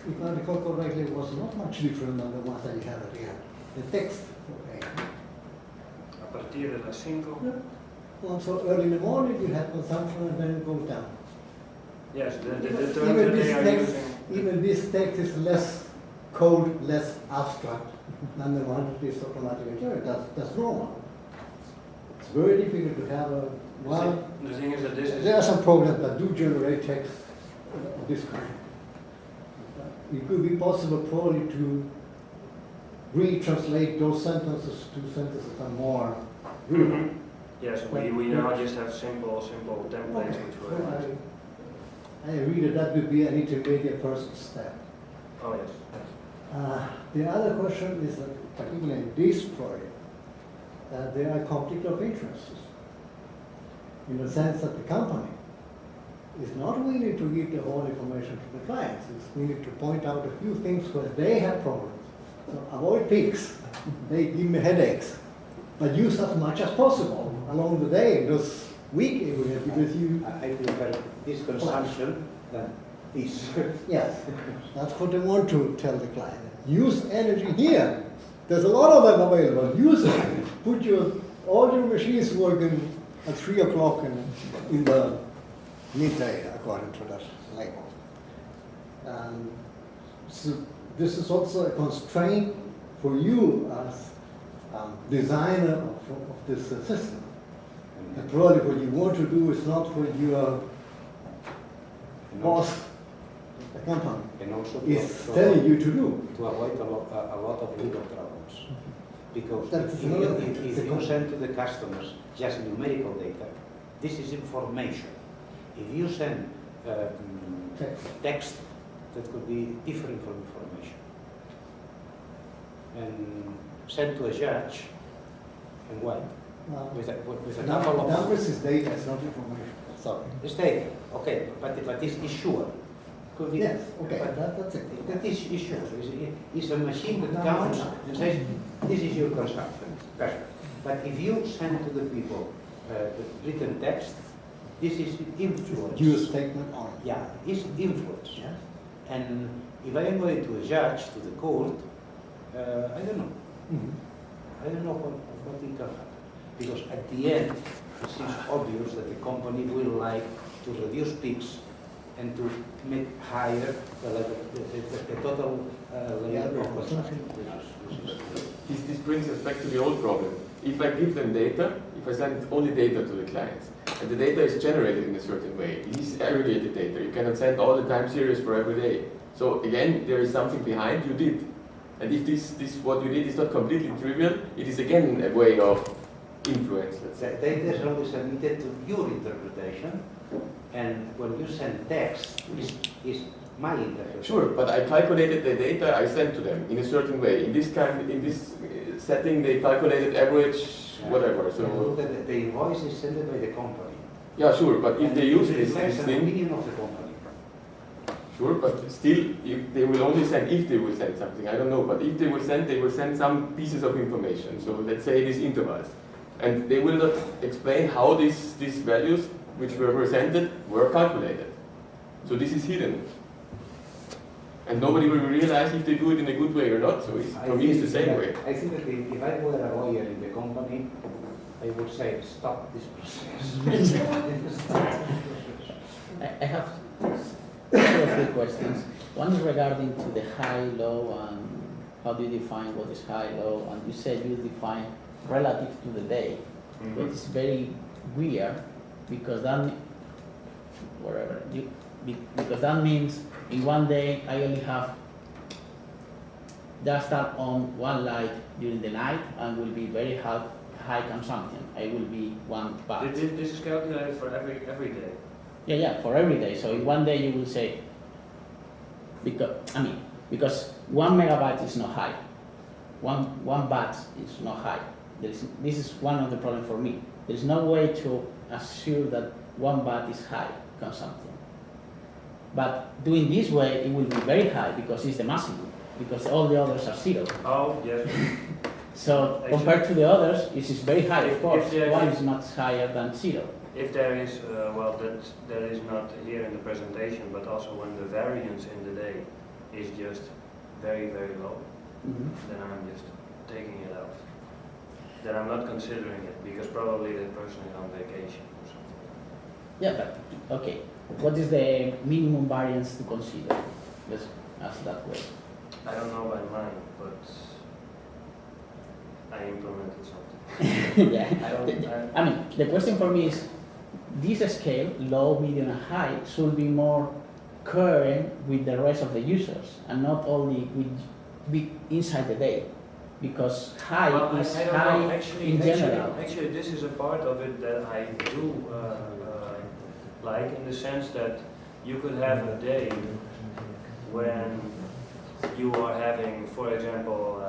if I recall correctly, was not much different than the ones that you had at the end. The text for A. A partir de las 5. Yeah. Also, early in the morning you had consumption and then it goes down. Yes, the terms that they are using. Even this text is less cold, less abstract than the one that is automatically generated. That's normal. It's very difficult to have a, well, the thing is that this is... there are some programs that do generate text of this kind. It could be possible probably to retranslate those sentences to sentences that are more real. Yes, we now just have simple templates Okay. which So were... I agree that would be an intermediate first step. Oh yes. The other question is that, particularly in this project, there are conflict of interests, in the sense that the company is not willing to give the whole information to the clients. It's willing to point out a few things where they have problems. So avoid peaks. They give me headaches. But use as much as possible along the day, those week areas, because you... I prefer this consumption than this. Yes, that's what they want to tell the client. Use energy here. There's a lot of them available. Use it. Put all your machines working at 3 o'clock in the midday, according to that label. So this is also a constraint for you as designer of this system. And probably what you want to do is not what your boss, the company, And also is telling you to do. to avoid a lot of legal problems. Because That's if another thing. if you send to the customers just numerical data, this is information. If you send text, that could be different from information. And send to a judge, and what? With a couple of... Numbers is data, it's not information. Sorry. It's data, okay, but it's sure. Could be, Yes, okay, but that's it. that is sure. It's a machine that counts and says, this is your consumption. Perfect. But if you send to the people the written text, this is influence. Use statement on. Yeah, it's influence. Yes. And if I am going to a judge, to the court, I don't know. I don't know what will can happen. Because at the end, it seems obvious that the company will like to reduce peaks and to make higher the total level of consumption. This brings us back to the old problem. If I give them data, if I send only data to the clients, and the data is generated in a certain way, it is aggregated data. You cannot send all the time series for every day. So again, there is something behind you did. And if this what you did is not completely trivial, it is again a way of influence, let's say. The data is only submitted to your interpretation, and when you send text, is my interpretation. Sure, but I calculated the data I sent to them in a certain way. In this setting, they calculated average, whatever. So the invoice is sent by the company. yeah, sure, but if they use this an thing, opinion of the company. sure, but still, they will only send if they will send something. I don't know, but if they will send some pieces of information. So let's say these intervals, and they will not explain how these values which were presented were calculated. So this is hidden. And nobody will realize if they do it in a good way or not. So for me, it's the same way. I think that if I were a lawyer in the company, I would say, stop this process. I have two or three questions. One is regarding to the high, low, and how do you define what is high, low? And you said you define relative to the day. But it's very weird because because that means in one day I only have just turn on one light during the night and will be very high consumption. I will be 1 watt. This is calculated for every day. Yeah, for every day. So in one day you will say, because 1 megabyte is not high, one watt is not high. This is one of the problems for me. There is no way to assure that 1 watt is high consumption. But doing this way, it will be very high because it's the maximum, because all the others are 0. Oh, yes. So compared to the others, this is very high, of course. One is much higher than 0. If there is, that is not here in the presentation, but also when the variance in the day is just very, very low, Mhm. then I'm just taking it out. Then I'm not considering it because probably that person is on vacation or something. Yeah, but okay. What is the minimum variance to consider? Let's ask that way. I don't know by mine, but I implemented something. Yeah. I mean, the question for me is, this scale, low, medium, and high, should be more current with the rest of the users, and not only with inside the day, because high Well, is I don't high know. Actually, in general. Actually, this is a part of it that I do like, in the sense that you could have a day when you are having, for example,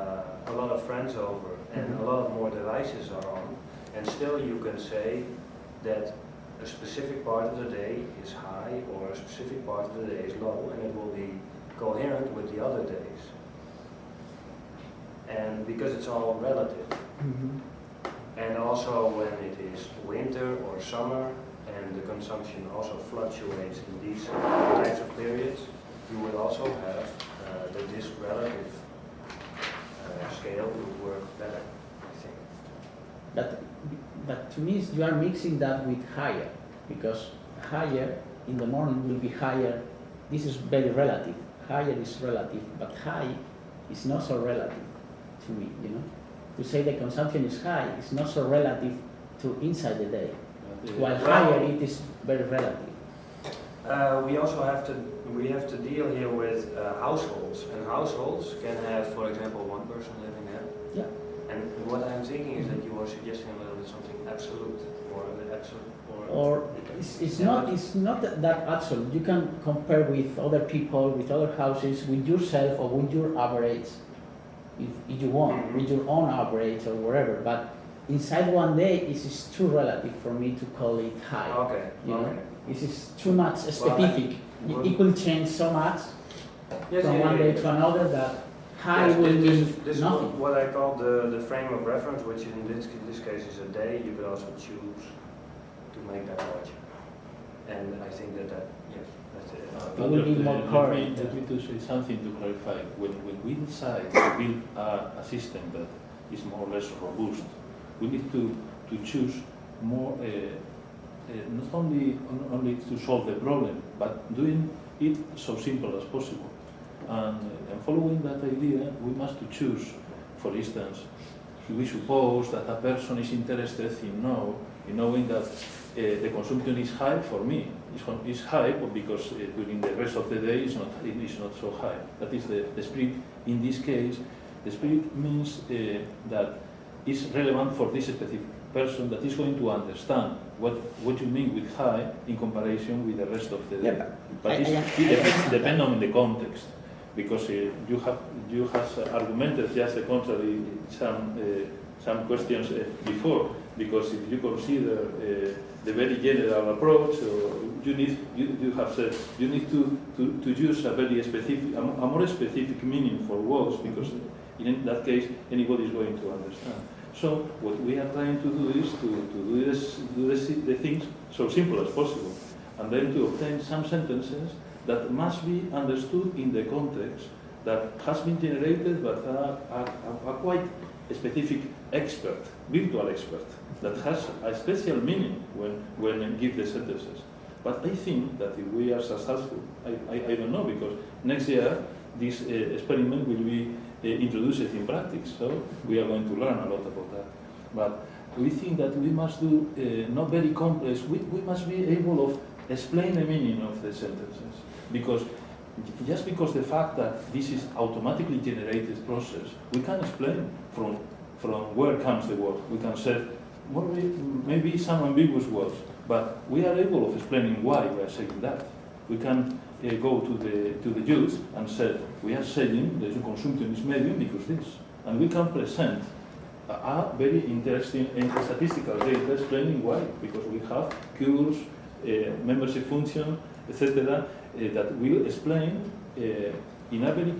a lot of friends over and a lot of more devices are on, and still you can say that a specific part of the day is high or a specific part of the day is low, and it will be coherent with the other days. And because it's all relative. Mhm. And also when it is winter or summer and the consumption also fluctuates in these types of periods, you will also have that this relative scale would work better, I think. But to me, you are mixing that with higher, because higher in the morning will be higher. This is very relative. Higher is relative, but high is not so relative to me, you know. To say the consumption is high is not so relative to inside the day, while higher it is very relative. We also have to deal here with households, and households can have, for example, one person living there. Yeah. And what I'm thinking is that you are suggesting a little bit something absolute, or an absolute, Or it's not that absolute. You can compare with other people, with other houses, with yourself, or with your average, if you want, with your own average or whatever. But inside one day, it is too relative for me to call it high. Okay. You know? Okay. This is too much specific. Well, It could change so much Yes, from yeah, one yeah, day yeah. to another that high Yes, will mean this is nothing. what I call the frame of reference, which in this case is a day. You could also choose to make that larger. And I think that yes, that's it. It will be more current. Let me to say something to clarify. When we decide to build a system that is more or less robust, we need to choose more, not only to solve the problem, but doing it so simple as possible. And following that idea, we must to choose, for instance, we suppose that a person is interested in knowing that the consumption is high for me. It's high because during the rest of the day it is not so high. That is the spirit. In this case, the spirit means that is relevant for this specific person that is going to understand what you mean with high in comparison with the rest of the day. Yeah, but it depends on the context, because you have argumented just the contrary some questions before, because if you consider the very general approach, you have said you need to use a very specific, a more specific meaning for words, because in that case anybody is going to understand. So what we are trying to do is to do the things so simple as possible, and then to obtain some sentences that must be understood in the context that has been generated by a quite specific expert, virtual expert, that has a special meaning when give the sentences. But I think that if we are successful, I don't know, because next year this experiment will be introduced in practice, so we are going to learn a lot about that. But we think that we must do not very complex, we must be able to explain the meaning of the sentences, because just because the fact that this is automatically generated process, we can explain from where comes the word. We can say maybe some ambiguous words, but we are able of explaining why we are saying that. We can go to the Jews and say we are saying the consumption is medium because this, and we can present a very interesting statistical data explaining why, because we have curves, membership function, etc., that will explain in a very